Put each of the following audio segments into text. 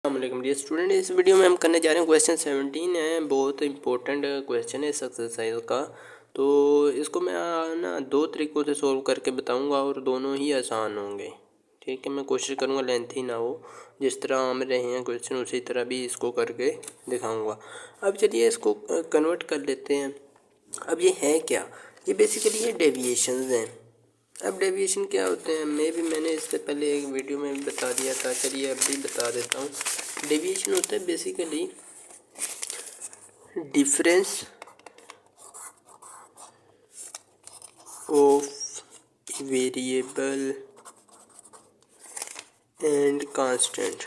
अस्सलाम dear student, इस video में हम करने जा रहे हैं क्वेश्चन 17 है। बहुत इंपॉर्टेंट क्वेश्चन है इस एक्सरसाइज का। तो इसको मैं ना दो तरीक़ों से सोल्व करके बताऊंगा और दोनों ही आसान होंगे। ठीक है, मैं कोशिश करूंगा लेंथी ना हो, जिस तरह हम रहे हैं क्वेश्चन उसी तरह भी इसको करके दिखाऊंगा। अब चलिए इसको कन्वर्ट कर लेते हैं। अब ये है क्या, ये बेसिकली ये डेविएशंस हैं। अब डेविएशन क्या होते हैं मैंने इससे पहले एक वीडियो में भी बता दिया था, चलिए अब भी बता देता हूँ। डेविएशन होता है basically difference of variable and constant.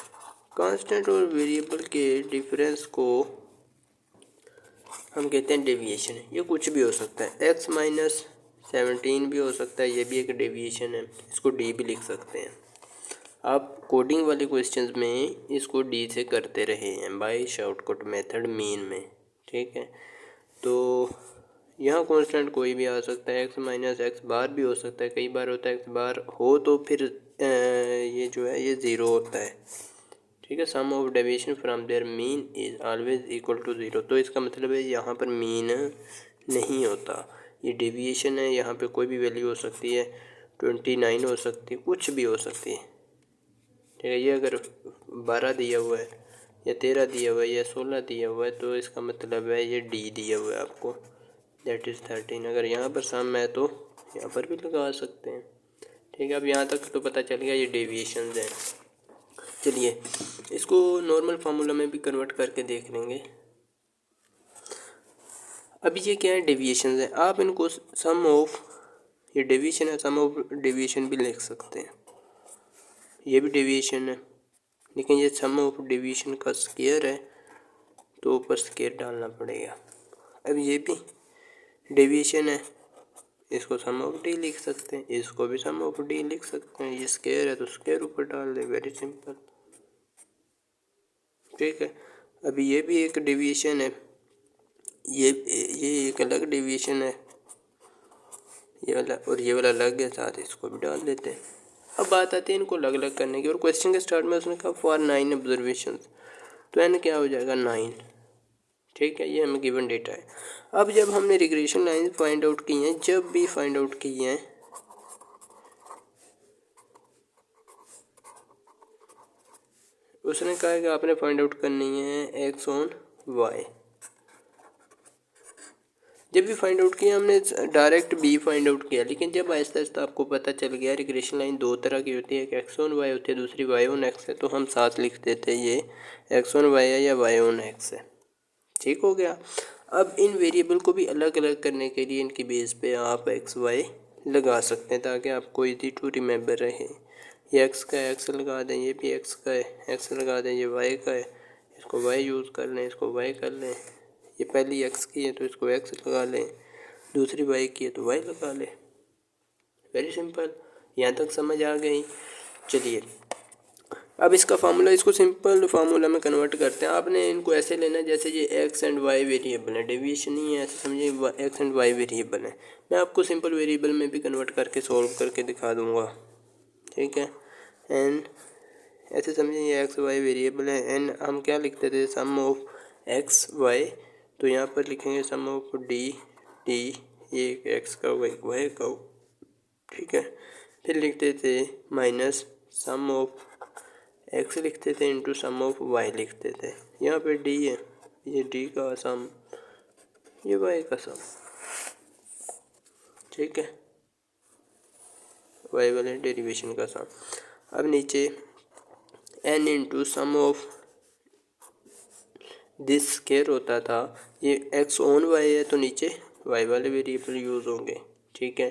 Constant और वेरिएबल के डिफरेंस को हम कहते हैं डेविएशन। ये कुछ भी हो सकता है, x-17 भी हो सकता है, ये भी एक डेविएशन है, इसको डी भी लिख सकते हैं। आप कोडिंग वाले क्वेश्चंस में इसको डी से करते रहे हैं बाय शॉर्टकट मेथड मीन में। ठीक है, तो यहाँ कांस्टेंट कोई भी आ सकता है, x-x बार भी हो सकता है, कई बार होता है x बार हो तो फिर ये जो है ये ज़ीरो होता है। ठीक है, sum of deviation from their mean is always equal to zero. तो इसका मतलब है यहाँ पर मीन नहीं होता, ये डेविएशन है। यहाँ पे कोई भी वैल्यू हो सकती है, 29 हो सकती है, कुछ भी हो सकती है। ठीक है, ये अगर 12 दिया हुआ है या 13 दिया हुआ है या 16 दिया हुआ है तो इसका मतलब है ये डी दिया हुआ है आपको, दैट इज़ 13। अगर यहाँ पर सम है तो यहाँ पर भी लगा सकते हैं। ठीक है, अब यहाँ तक तो पता चल गया ये डेविएशंस हैं। चलिए इसको नॉर्मल फार्मूला में भी कन्वर्ट करके देख लेंगे। अभी ये क्या है, डेविएशंस है। आप इनको सम ऑफ, ये डेविएशन है, सम ऑफ डेविएशन भी लिख सकते हैं। ये भी डेविएशन है, लेकिन ये सम ऑफ डेविएशन का स्क्वायर है तो ऊपर स्क्वायर डालना पड़ेगा। अब ये भी डेविएशन है, इसको सम ऑफ डी लिख सकते हैं, इसको भी सम ऑफ डी लिख सकते हैं। ये स्क्वायर है तो स्क्वायर ऊपर डाल दे, वेरी सिंपल। ठीक है, अभी ये भी एक डेविएशन है, ये एक अलग डेविएशन है, ये वाला और ये वाला अलग है, साथ इसको भी डाल देते हैं। अब बात आती है इनको अलग अलग करने की, और क्वेश्चन के स्टार्ट में उसने कहा फॉर 9 ऑब्जर्वेशन, तो एन क्या हो जाएगा 9। ठीक है, ये हमें गिवन डेटा है। अब जब हमने रिग्रेशन लाइन फाइंड आउट की हैं, जब भी फाइंड आउट की हैं उसने कहा कि आपने फाइंड आउट करनी है एक्स ऑन वाई। जब भी फाइंड आउट किया हमने डायरेक्ट बी फाइंड आउट किया, लेकिन जब आहिस्ता आहिस्ता आपको पता चल गया रिग्रेशन लाइन दो तरह की होती है, एक एक्स ऑन वाई होती है, दूसरी वाई ऑन एक्स है, तो हम साथ लिख देते हैं ये एक्स ऑन वाई है या वाई ऑन एक्स है। ठीक हो गया। अब इन वेरिएबल को भी अलग अलग करने के लिए इनकी बेस पे आप एक्स वाई लगा सकते हैं ताकि आपको इजी टू रिमेंबर रहे। ये एक्स का एक्स लगा दें, ये भी एक्स का है एक्स लगा दें, ये वाई का है, इसको वाई यूज़ कर लें, इसको वाई कर लें। ये पहली एक्स की है तो इसको एक्स लगा लें, दूसरी वाई की है तो वाई लगा लें। वेरी सिंपल, यहाँ तक समझ आ गई। चलिए अब इसका फार्मूला, इसको सिंपल फार्मूला में कन्वर्ट करते हैं। आपने इनको ऐसे लेना है जैसे ये एक्स एंड वाई वेरिएबल है, डेविएशन नहीं है, ऐसे समझिए एक्स एंड वाई वेरिएबल है। मैं आपको सिंपल वेरिएबल में भी कन्वर्ट करके सॉल्व करके दिखा दूंगा। ठीक है, एंड ऐसे समझिए ये एक्स वाई वेरिएबल है, एंड हम क्या लिखते थे, सम ऑफ एक्स वाई, तो यहाँ पर लिखेंगे सम ऑफ डी डी, ये एक एक्स का होगा एक वाई का होगा। ठीक है, फिर लिखते थे माइनस सम ऑफ एक्स लिखते थे इंटू सम ऑफ वाई लिखते थे। यहाँ पे डी है, ये डी का सम, ये वाई का सम। ठीक है, वाई वाले डेरिवेशन का सम। अब नीचे n into sum of this square होता था, ये एक्स ऑन वाई है तो नीचे वाई वाले वेरिएबल यूज़ होंगे। ठीक है,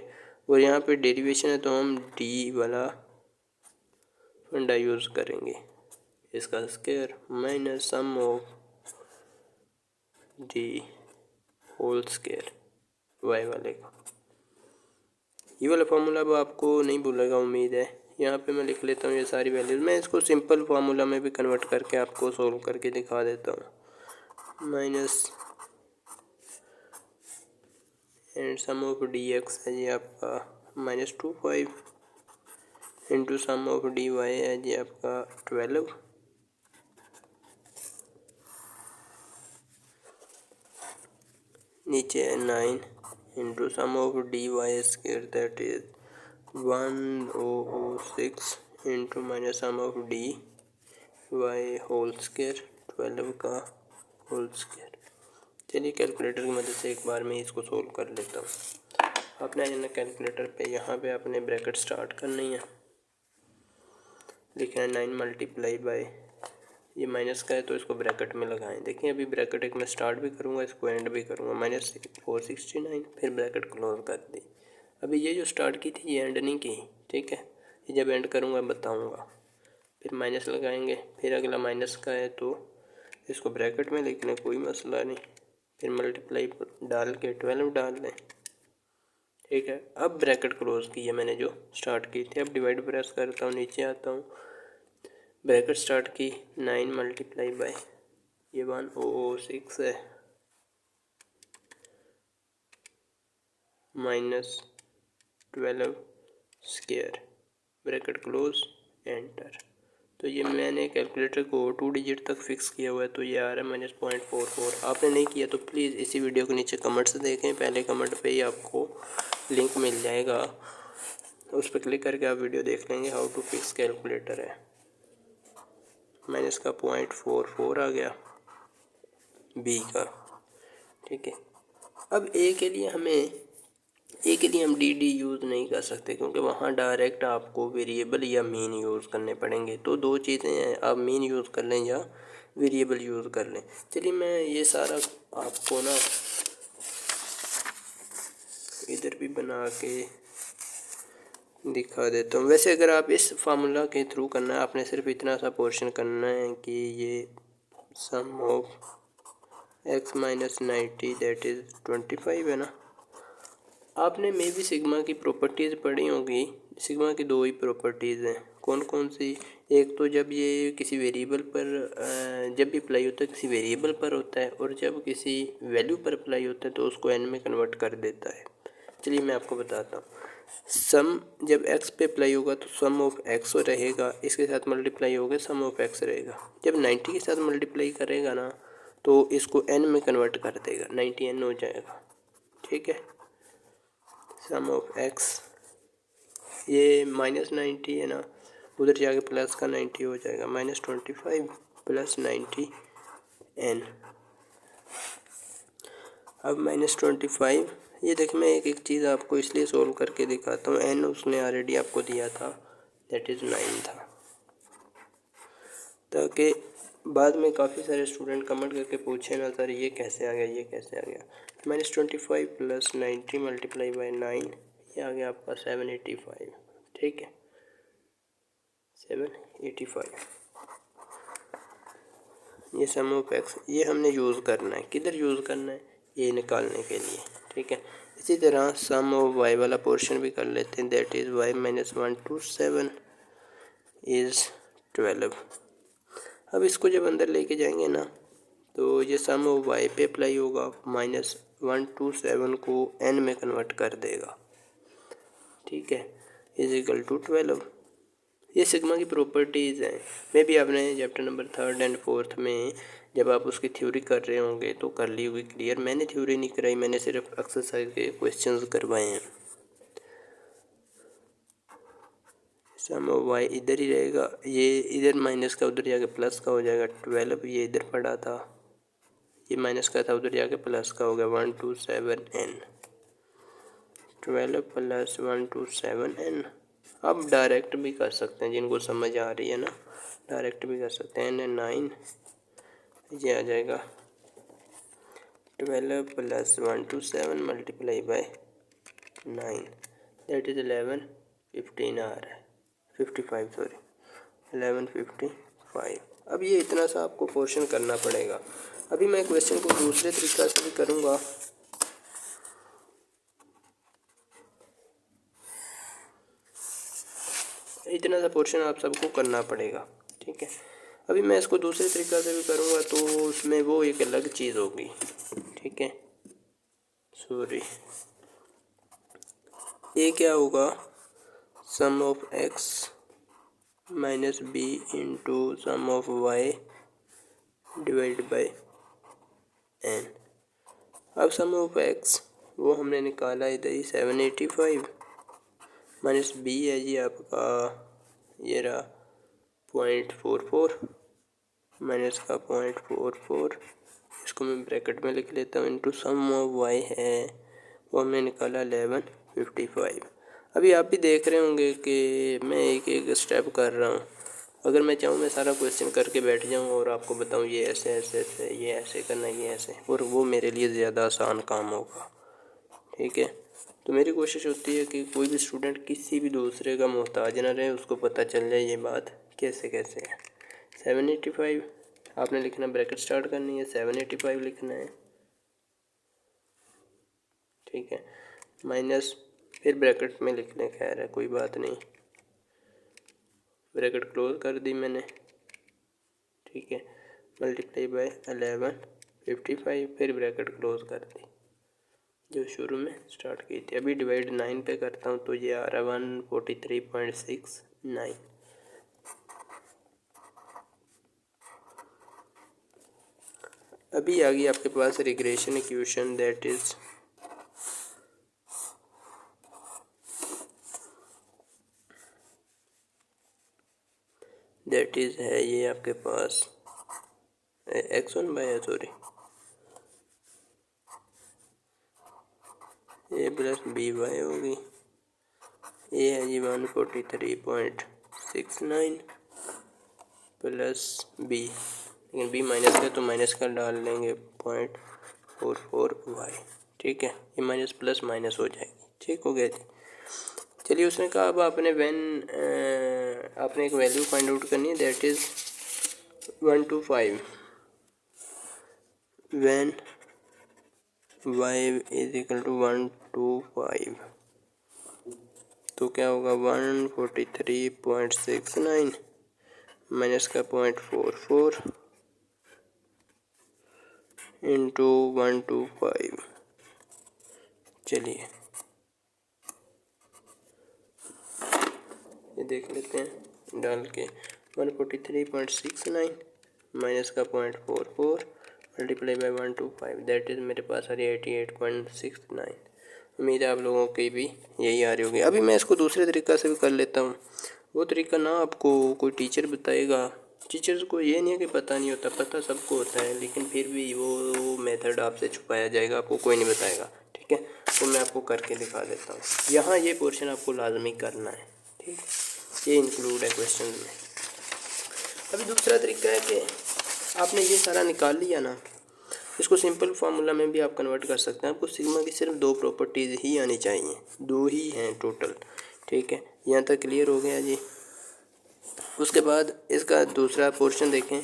और यहाँ पे डेरिवेशन है तो हम डी वाला फंडा यूज़ करेंगे, इसका square minus sum of the whole square y वाले का। ये वाला फार्मूला अब आपको नहीं भूलेगा उम्मीद है। यहाँ पे मैं लिख लेता हूँ ये सारी वैल्यूज, मैं इसको सिंपल फार्मूला में भी कन्वर्ट करके आपको सोल्व करके दिखा देता हूँ। Minus and sum of the x है जी आपका -25 into sum of the y है जी आपका 12 नीचे है 9 into sum of the y square that is 1006 into minus sum of the y whole square 12 का होल स्क्र। चलिए कैलकुलेटर की मदद से एक बार में इसको सोल्व कर लेता हूँ। आपने आना कैलकुलेटर पे, यहाँ पे आपने ब्रैकेट स्टार्ट करनी है, लिखना है 9 मल्टीप्लाई बाय, ये माइनस का है तो इसको ब्रैकेट में लगाएं। देखिए अभी ब्रैकेट एक मैं स्टार्ट भी करूँगा, इसको एंड भी करूँगा, -469, फिर ब्रैकेट क्लोज कर दी। अभी ये जो स्टार्ट की थी ये एंड नहीं की, ठीक है, ये जब एंड करूँगा बताऊँगा। फिर माइनस लगाएंगे, फिर अगला माइनस का है तो इसको ब्रैकेट में लिखना, कोई मसला नहीं, फिर मल्टीप्लाई डाल के 12 डाल दें, ठीक है। अब ब्रैकेट क्लोज की है मैंने जो स्टार्ट की थी। अब डिवाइड प्रेस करता हूँ, नीचे आता हूँ, ब्रैकेट स्टार्ट की 9 मल्टीप्लाई बाय ये 1006 है -12 स्क्वायर, ब्रैकेट क्लोज एंटर। तो ये मैंने कैलकुलेटर को 2 डिजिट तक फिक्स किया हुआ है, तो ये आ रहा है -0.44। आपने नहीं किया तो प्लीज़ इसी वीडियो के नीचे कमेंट्स देखें, पहले कमेंट पे ही आपको लिंक मिल जाएगा, उस पर क्लिक करके आप वीडियो देख लेंगे हाउ टू फिक्स कैलकुलेटर है। माइनस का 0.44 आ गया बी का, ठीक है। अब ए के लिए हम डी यूज़ नहीं कर सकते, क्योंकि वहाँ डायरेक्ट आपको वेरिएबल या मीन यूज़ करने पड़ेंगे। तो दो चीज़ें हैं, आप मीन यूज़ कर लें या वेरिएबल यूज़ कर लें। चलिए मैं ये सारा आपको ना इधर भी बना के दिखा देता हूँ। वैसे अगर आप इस फार्मूला के थ्रू करना है, आपने सिर्फ इतना सा पोर्शन करना है कि ये sum of x minus 90 that is 25 है ना। आपने मे भी सिग्मा की प्रॉपर्टीज़ पढ़ी होगी। सिग्मा की दो ही प्रॉपर्टीज़ हैं, कौन कौन सी? एक तो जब ये किसी वेरिएबल पर जब भी अप्लाई होता है किसी वेरिएबल पर होता है, और जब किसी वैल्यू पर अप्लाई होता है तो उसको एन में कन्वर्ट कर देता है। चलिए मैं आपको बताता हूँ। सम जब x पे अप्लाई होगा तो सम ऑफ x रहेगा, इसके साथ मल्टीप्लाई होगा सम ऑफ x रहेगा। जब 90 के साथ मल्टीप्लाई करेगा ना तो इसको n में कन्वर्ट कर देगा, 90 n हो जाएगा, ठीक है। सम ऑफ x ये -90 है ना, उधर जाके प्लस का 90 हो जाएगा, -25 प्लस 90 n। अब -25, ये देख मैं एक चीज़ आपको इसलिए सोल्व करके दिखाता हूँ। n उसने ऑलरेडी आपको दिया था, दैट इज़ 9 था, ताकि बाद में काफ़ी सारे स्टूडेंट कमेंट करके पूछे ना सर ये कैसे आ गया, ये कैसे आ गया। -25 प्लस 90 मल्टीप्लाई बाई 9, ये आ गया आपका 785, ठीक है, 785। ये सम ऑफ x ये हमने यूज़ करना है, किधर यूज़ करना है, ये निकालने के लिए, ठीक है। इसी तरह सम ऑफ y वाला पोर्शन भी कर लेते हैं, that is y minus 127 is 12। अब इसको जब अंदर लेके जाएंगे ना तो ये सम ऑफ y पे अप्लाई होगा, -127 को n में कन्वर्ट कर देगा, ठीक है, इज इक्वल टू 12। ये सिग्मा की प्रॉपर्टीज़ हैं। मे भी आपने chapter number 3rd and 4th में जब आप उसकी थ्योरी कर रहे होंगे तो कर ली होगी क्लियर। मैंने थ्योरी नहीं कराई, मैंने सिर्फ एक्सरसाइज के क्वेश्चंस करवाए हैं। सम ऑफ y इधर ही रहेगा, ये इधर माइनस का उधर जाके प्लस का हो जाएगा, 12 ये इधर पड़ा था, ये माइनस का था उधर जाके प्लस का हो गया, 127n, 12 प्लस 127n। अब डायरेक्ट भी कर सकते हैं, जिनको समझ आ रही है ना डायरेक्ट भी कर सकते हैं। n 9 ये आ जाएगा 12 plus 127 multiply by 9 that is 11 15 आ रहा है, 55 सॉरी 1155। अब ये इतना सा आपको पोर्शन करना पड़ेगा। अभी मैं क्वेश्चन को दूसरे तरीक़ा से भी करूँगा, इतना सा पोर्शन आप सबको करना पड़ेगा, ठीक है। अभी मैं इसको दूसरे तरीक़ा से भी करूँगा तो उसमें वो एक अलग चीज़ होगी, ठीक है। सॉरी ये क्या होगा, sum of x minus b into sum of y divide by n। अब सम ऑफ एक्स वो हमने निकाला इधर ही 785 माइनस बी है जी आपका ये रहा 0.44 माइनस का 0.44, इसको मैं ब्रैकेट में लिख लेता हूँ, इंटू सम ऑफ वाई है वो हमने निकाला 1155। अभी आप भी देख रहे होंगे कि मैं एक एक स्टेप कर रहा हूँ। अगर मैं चाहूँ मैं सारा क्वेश्चन करके बैठ जाऊँ और आपको बताऊँ ये ऐसे ऐसे ऐसे, ये ऐसे करना, ये ऐसे, और वो मेरे लिए ज़्यादा आसान काम होगा। ठीक है, तो मेरी कोशिश होती है कि कोई भी स्टूडेंट किसी भी दूसरे का मोहताज ना रहे, उसको पता चल जाए ये बात कैसे कैसे है। 785 आपने लिखना, ब्रैकेट स्टार्ट करनी है, 785 लिखना है। ठीक है, माइनस फिर ब्रैकेट में लिख लें, खैर है कोई बात नहीं, ब्रैकेट क्लोज कर दी मैंने। ठीक है, मल्टीप्लाई बाय 1155, फिर ब्रैकेट क्लोज कर दी जो शुरू में स्टार्ट की थी। अभी डिवाइड 9 पे करता हूँ तो ये आ रहा है 143.69। अभी आ गई आपके पास रिग्रेशन इक्वेशन, दैट इज़ है ये आपके पास x1 बाय सॉरी ए प्लस बी वाई होगी। ए है जी 143.69 प्लस बी, लेकिन बी माइनस का तो माइनस का डाल लेंगे 0.44 वाई। ठीक है, ये माइनस प्लस माइनस हो जाएगी। ठीक हो गया जी। चलिए, उसने कहा अब आपने आपने एक वैल्यू फाइंड आउट करनी है, that is 1 to 5 when y is equal to 1 to 5, तो क्या होगा 143.69 माइनस का 0.44 इंटू 1 to 5। चलिए ये देख लेते हैं डाल के, 143.69 माइनस का 0.44 multiply by 1 to 5, that is मेरे पास आ रही है 88.69। उम्मीद है आप लोगों की भी यही आ रही होगी। अभी मैं इसको दूसरे तरीक़ा से भी कर लेता हूँ। वो तरीका ना आपको कोई टीचर बताएगा, टीचर्स को ये नहीं है कि पता नहीं होता, पता सबको होता है, लेकिन फिर भी वो मेथड आपसे छुपाया जाएगा, आपको कोई नहीं बताएगा। ठीक है, तो मैं आपको करके दिखा देता हूँ। यहाँ ये पोर्शन आपको लाजमी करना है। ठीक, ये इंक्लूड है क्वेश्चन में। अभी दूसरा तरीका है कि आपने ये सारा निकाल लिया ना, इसको सिंपल फार्मूला में भी आप कन्वर्ट कर सकते हैं। आपको सिग्मा की सिर्फ 2 प्रॉपर्टीज़ ही आनी चाहिए, 2 ही हैं टोटल। ठीक है, यहाँ तक क्लियर हो गया जी। उसके बाद इसका दूसरा पोर्शन देखें,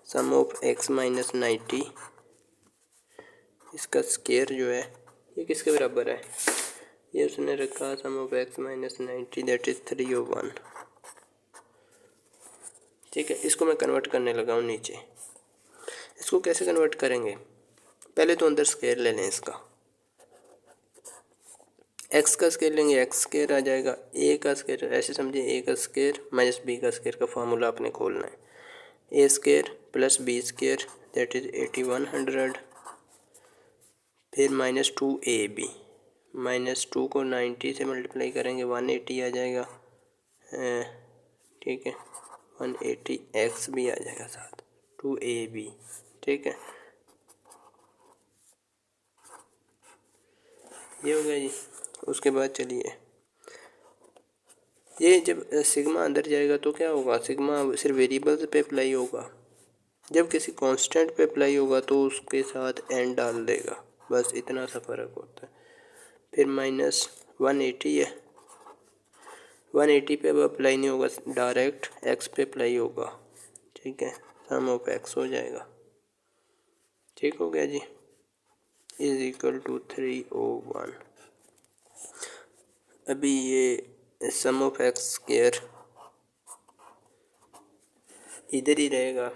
सम ऑफ x माइनस 90, इसका स्केयर जो है ये किसके बराबर है, ये उसने रखा sum of x minus 90 that is 3/1। ठीक है, इसको मैं कन्वर्ट करने लगा हूँ नीचे। इसको कैसे कन्वर्ट करेंगे, पहले तो अंदर स्केयर ले लें इसका, x का स्केयर लेंगे, x स्केयर आ जाएगा, a का स्केयर ऐसे समझिए, a का स्केयर माइनस b का स्केयर का फार्मूला आपने खोलना है, a square plus b square that is 8100, फिर माइनस 2ab, माइनस 2 को 90 से मल्टीप्लाई करेंगे 180 आ जाएगा। ठीक है, 180 x भी आ जाएगा साथ 2ab। ठीक है, ये हो गया जी। उसके बाद चलिए, ये जब सिग्मा अंदर जाएगा तो क्या होगा, सिग्मा सिर्फ वेरिएबल्स पे अप्लाई होगा, जब किसी कांस्टेंट पे अप्लाई होगा तो उसके साथ एन डाल देगा, बस इतना सा फ़र्क होता है। फिर माइनस 180 है, 180 पे अब अप्लाई नहीं होगा, डायरेक्ट एक्स पे अप्लाई होगा। ठीक है, सम ऑफ एक्स हो जाएगा। ठीक हो गया जी, इज इक्वल टू 3/1। अभी ये सम ऑफ एक्स स्क्वायर इधर ही रहेगा।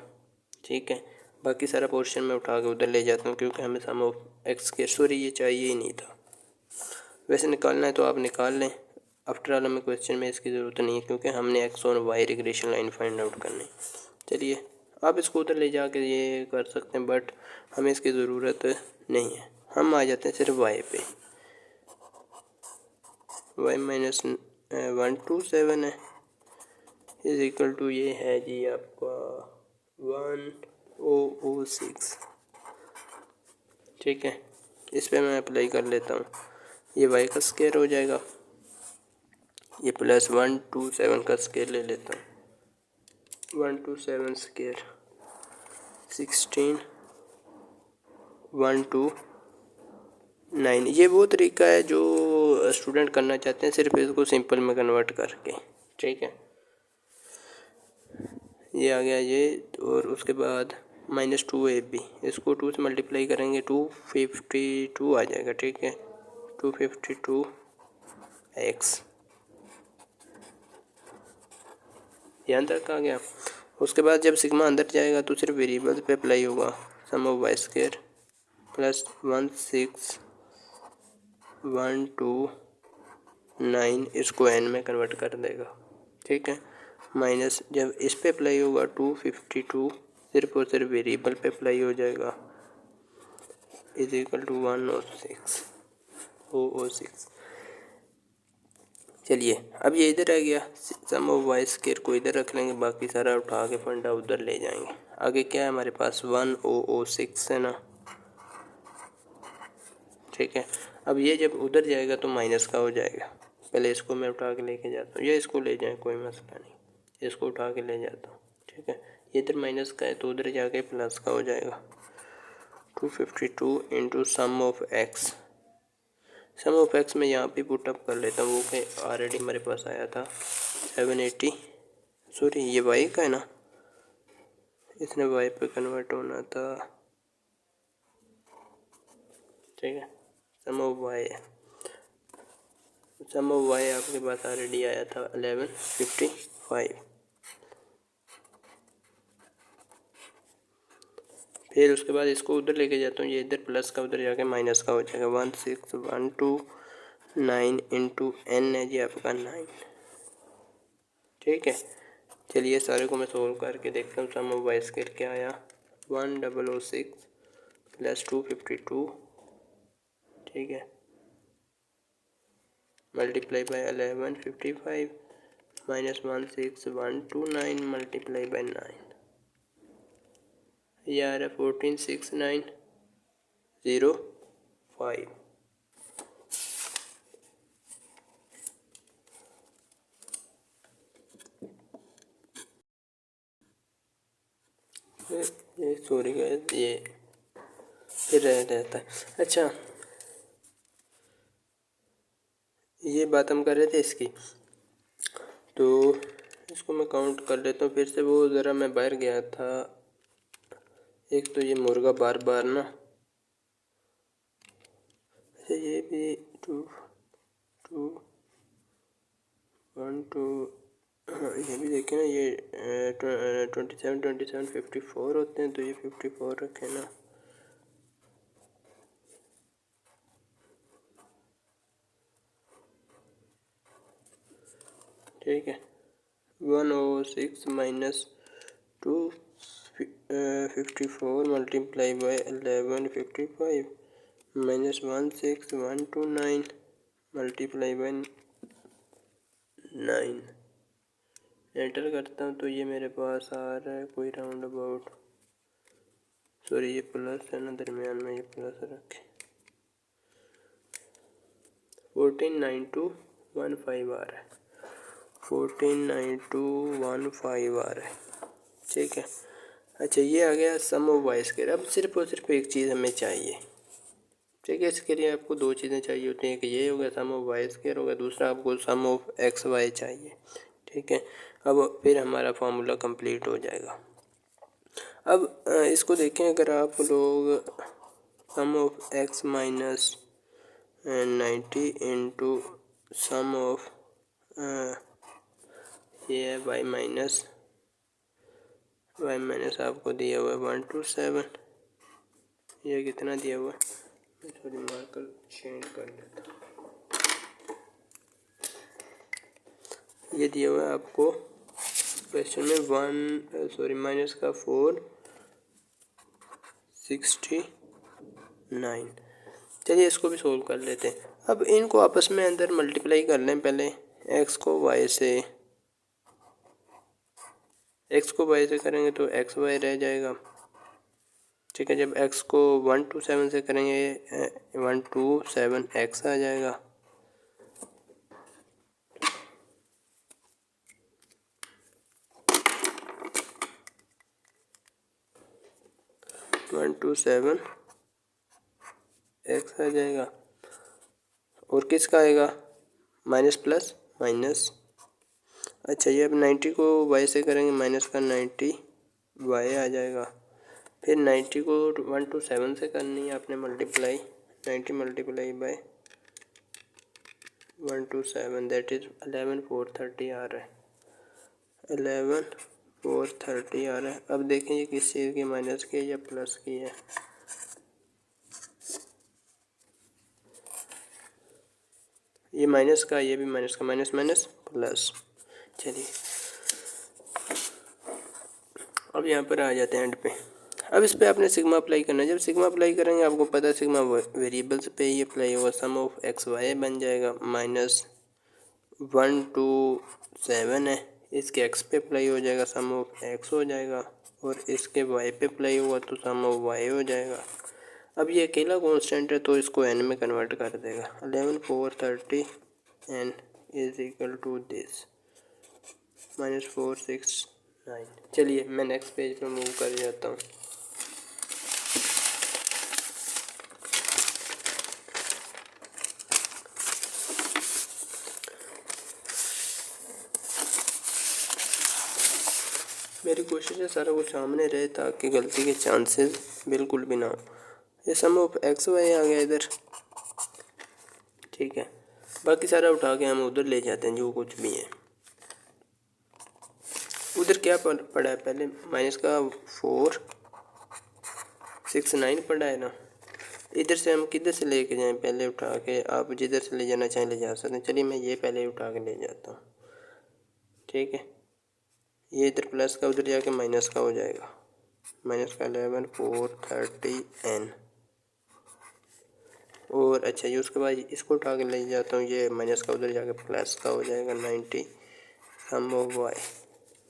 ठीक है, बाकी सारा पोर्शन मैं उठा के उधर ले जाता हूँ, क्योंकि हमें सम ऑफ एक्स स्क्वायर सॉरी ये चाहिए ही नहीं था। वैसे निकालना है तो आप निकाल लें, आफ्टर ऑल हमें क्वेश्चन में इसकी ज़रूरत नहीं है, क्योंकि हमने एक्स और y regression line find out करनी। चलिए, आप इसको उधर ले जाके ये कर सकते हैं, बट हमें इसकी ज़रूरत नहीं है। हम आ जाते हैं सिर्फ वाई पे। वाई माइनस 127 है इज इक्वल टू ये है जी आपका 1006। ठीक है, इस पे मैं अप्लाई कर लेता हूँ। ये वाई का स्क्वायर हो जाएगा, ये प्लस 127 का स्क्वायर ले लेता हूँ। 127 स्क्वायर 16 129। ये वो तरीका है जो स्टूडेंट करना चाहते हैं सिर्फ इसको सिंपल में कन्वर्ट करके। ठीक है, ये आ गया ये। और उसके बाद -2ab, इसको 2 से मल्टीप्लाई करेंगे 252 आ जाएगा। ठीक है, 252x यहाँ तक आ गया। उसके बाद जब सिग्मा अंदर जाएगा तो सिर्फ वेरिएबल पे अप्लाई होगा। Sum of y square plus 16129 इसको n में कन्वर्ट कर देगा। ठीक है, माइनस जब इस पे अप्लाई होगा 252 सिर्फ और सिर्फ वेरिएबल पे अप्लाई हो जाएगा इज इक्वल टू 106। चलिए अब ये इधर आ गया। सम ऑफ वाई स्क्वायर को इधर रख लेंगे, बाकी सारा उठा के फंडा उधर ले जाएंगे। आगे क्या है हमारे पास 1006 है ना। ठीक है, अब ये जब उधर जाएगा तो माइनस का हो जाएगा। पहले इसको मैं उठा के लेके जाता हूँ, या इसको ले जाए कोई मसला नहीं, इसको उठा के ले जाता हूँ। ठीक है, ये इधर माइनस का है तो उधर जाके प्लस का हो जाएगा। 252 into sum of x. Sum of x में यहाँ पे पुट अप कर लेता हूँ, वो के ऑलरेडी हमारे पास आया था 780। सॉरी ये वाई का है ना, इसने वाई पे कन्वर्ट होना था। ठीक है, सम ऑफ वाई है, सम ऑफ वाई आपके पास ऑलरेडी आया था 1155। फिर उसके बाद इसको उधर लेके जाता हूँ, ये इधर प्लस का उधर जाके माइनस का हो जाएगा। 16129 इंटू एन है जी आपका 9। ठीक है, चलिए सारे को मैं सोल्व करके देखता हूँ। सम ऑफ वाई स्क्वायर क्या आया 1006 प्लस 252। ठीक है, multiply by 1155 minus 16129 multiply by 9, ये आ रहा है 146905। ये सॉरी गाइस, ये फिर रह जाता है। अच्छा, ये बात हम कर रहे थे इसकी, तो इसको मैं काउंट कर लेता हूँ फिर से। वो ज़रा मैं बाहर गया था। एक तो ये मुर्गा बार बार ना, अच्छा ये भी 2 हाँ ये भी देखें ना, ये 27 54 होते हैं, तो ये 54 रखें ना। ठीक है, 106 minus 254 multiply by 1155 minus 16129 multiply by 9। Enter करता हूँ तो ये मेरे पास आ रहा है कोई राउंड अबाउट, सॉरी ये प्लस है ना दरमियान में, ये प्लस रखे 149215 आ रहा है। 149215 आ रहा है। ठीक है, अच्छा ये आ गया सम ऑफ वाई स्क्वायर। अब सिर्फ और सिर्फ एक चीज़ हमें चाहिए। ठीक है, इसके लिए आपको दो चीज़ें चाहिए होती हैं, कि ये हो गया सम ऑफ वाई स्क्वायर हो गया, दूसरा आपको सम ऑफ एक्स वाई चाहिए। ठीक है, अब फिर हमारा फार्मूला कंप्लीट हो जाएगा। अब इसको देखें, अगर आप लोग sum of x minus 90 into sum of ये है वाई माइनस आपको दिया हुआ है 127, ये कितना दिया हुआ है, मैं थोड़ी मार्कर चेंज कर लेता हूँ। ये दिया हुआ है आपको क्वेश्चन में माइनस का 469। चलिए इसको भी सोल्व कर लेते हैं। अब इनको आपस में अंदर मल्टीप्लाई कर लें पहले। एक्स को वाई से करेंगे तो एक्स वाई रह जाएगा। ठीक है, जब एक्स को 1 to 7 से करेंगे 1 to 7 एक्स आ जाएगा। वन टू सेवन एक्स आ जाएगा। और किसका आएगा? Minus plus minus. अच्छा, ये अब 90 को y से करेंगे माइनस का 90 y आ जाएगा। फिर 90 को 1 to 7 से करनी है आपने multiply. 90 multiply by 1 to 7 that is 11,430 आ रहा है। 11,430 आ रहा है। अब देखें ये किस चीज़ की, माइनस की या प्लस की है। ये माइनस का, ये भी माइनस का, माइनस माइनस प्लस। चलिए अब यहाँ पर आ जाते हैं एंड पे। अब इस पे आपने सिग्मा अप्लाई करना है। जब सिग्मा अप्लाई करेंगे आपको पता है सिग्मा वेरिएबल्स पे ही अप्लाई होगा। सम ऑफ एक्स वाई बन जाएगा। माइनस 1 to 7 है, इसके एक्स पे अप्लाई हो जाएगा, सम ऑफ एक्स हो जाएगा। और इसके वाई पे अप्लाई हुआ तो सम ऑफ वाई हो जाएगा। अब ये अकेला कांस्टेंट है तो इसको एन में कन्वर्ट कर देगा। 11,430 n is equal to this -469। चलिए मैं नेक्स्ट पेज पे मूव कर जाता हूँ। मेरी कोशिश है सारा कुछ सामने रहे ताकि गलती के चांसेस बिल्कुल भी ना हो। ये सम ऑफ एक्स वाई आ गया इधर। ठीक है, बाकी सारा उठा के हम उधर ले जाते हैं जो कुछ भी है। उधर क्या पड़ा है पहले, माइनस का 469 पड़ा है ना। इधर से हम किधर से लेके जाएं, पहले उठा के, आप जिधर से ले जाना चाहें ले जा सकते हैं। चलिए मैं ये पहले उठा के ले जाता हूँ। ठीक है, ये इधर प्लस का उधर जाके माइनस का हो जाएगा। माइनस का 11,430 एन। और अच्छा ये उसके बाद इसको उठा के ले जाता हूँ। ये माइनस का उधर जाके प्लस का हो जाएगा 90 सम ऑफ वाई।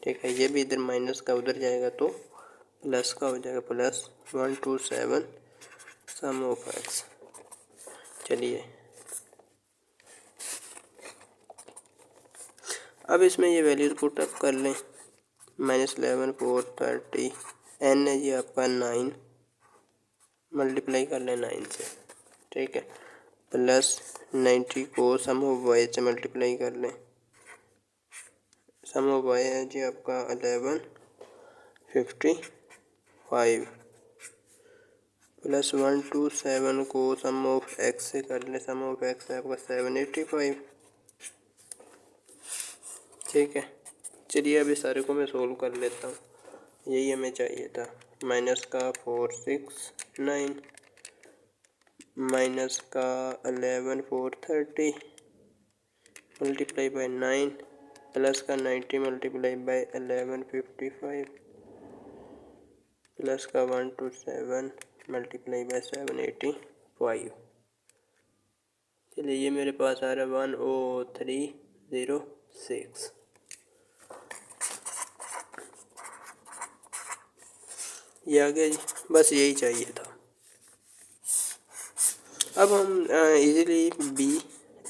ठीक है, ये भी इधर माइनस का उधर जाएगा तो प्लस का हो जाएगा। Plus 1 to 7 sum of x. चलिए अब इसमें ये वैल्यूज पुट अप कर लें। -11,430 एन है जी आपका 9, मल्टीप्लाई कर लें 9 से। ठीक है, प्लस 90 को सम ऑफ वाई से मल्टीप्लाई कर लें। सम ऑफ वाई है जी आपका 1155 प्लस 1 to 7 को सम ऑफ एक्स से कर लें। सम ऑफ एक्स है आपका 785। ठीक है, चलिए अभी सारे को मैं सोल्व कर लेता हूँ। यही हमें चाहिए था। माइनस का 469 माइनस का 11,430 मल्टीप्लाई बाय 9 प्लस का 90 मल्टीप्लाई बाय 1155 प्लस का 1 to 7 मल्टीप्लाई बाय 785। चलिए ये मेरे पास आ रहा है 10306। ये आ गया जी, बस यही चाहिए था। अब हम इजीली बी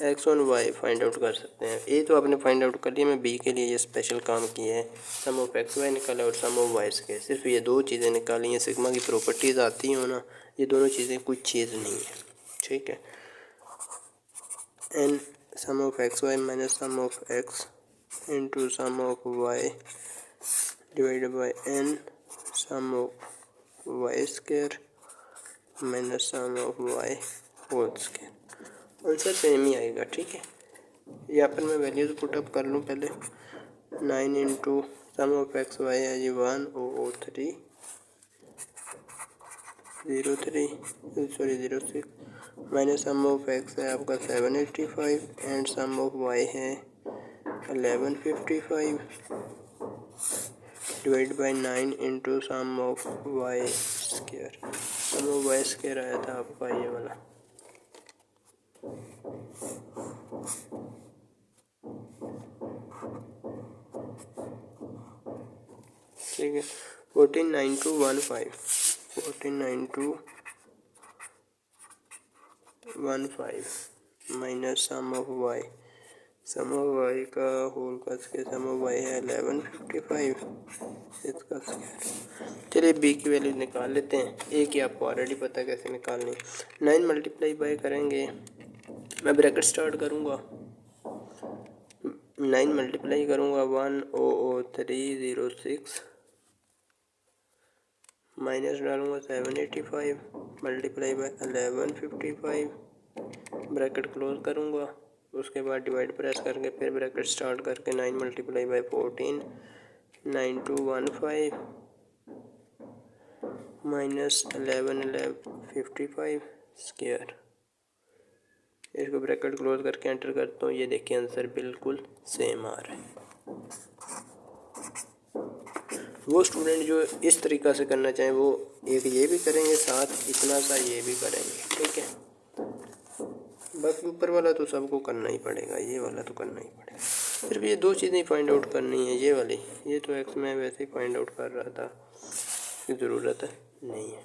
एक्स और वाई फाइंड आउट कर सकते हैं। ए तो आपने फाइंड आउट कर लिया, मैं बी के लिए ये स्पेशल काम किया है। सम ऑफ एक्स वाई निकाला और सम ऑफ वाई के, सिर्फ ये दो चीज़ें निकाली हैं। सिग्मा की प्रॉपर्टीज़ आती हैं ना, ये दोनों चीज़ें कुछ चीज़ नहीं है। ठीक है, n sum of x y minus sum of x into sum of y divided by n sum of y square minus sum of y whole square. Answer same ही आएगा। ठीक है, यहाँ पर मैं वैल्यूज पुट अप कर लूँ पहले। 9 into sum of x y है जी 103 माइनस सम ऑफ एक्स है आपका 785 एंड सम ऑफ वाई है 1155 divide by 9 into sum of y square. Sum of y square आया था आपका ये वाला ठीक है, 149215 149215 minus sum of y, sum of y का होल का स्क्वायर, सम ऑफ वाई है 1155 इसका स्क्वायर। चलिए बी की वैल्यू निकाल लेते हैं। ए की आपको ऑलरेडी पता है कैसे निकालनी। 9 मल्टीप्लाई बाय करेंगे, मैं ब्रैकेट स्टार्ट करूँगा, 9 मल्टीप्लाई करूँगा 1000306 माइनस डालूँगा 785 मल्टीप्लाई बाय 1155 ब्रैकेट क्लोज करूँगा, उसके बाद डिवाइड प्रेस करके फिर ब्रैकेट स्टार्ट करके 9 मल्टीप्लाई बाय 149215 माइनस 1155 स्क्वायर, इसको ब्रैकेट क्लोज करके एंटर करता हूँ। ये देखिए आंसर बिल्कुल सेम आ रहा है। वो स्टूडेंट जो इस तरीक़ा से करना चाहें वो एक ये भी करेंगे, साथ इतना सा ये भी करेंगे, ठीक है। बाकी ऊपर वाला तो सबको करना ही पड़ेगा, ये वाला तो करना ही पड़ेगा। सिर्फ ये दो चीज़ें फाइंड आउट करनी है, ये वाली, ये तो एक्स में वैसे ही फाइंड आउट कर रहा था, इसकी ज़रूरत नहीं है।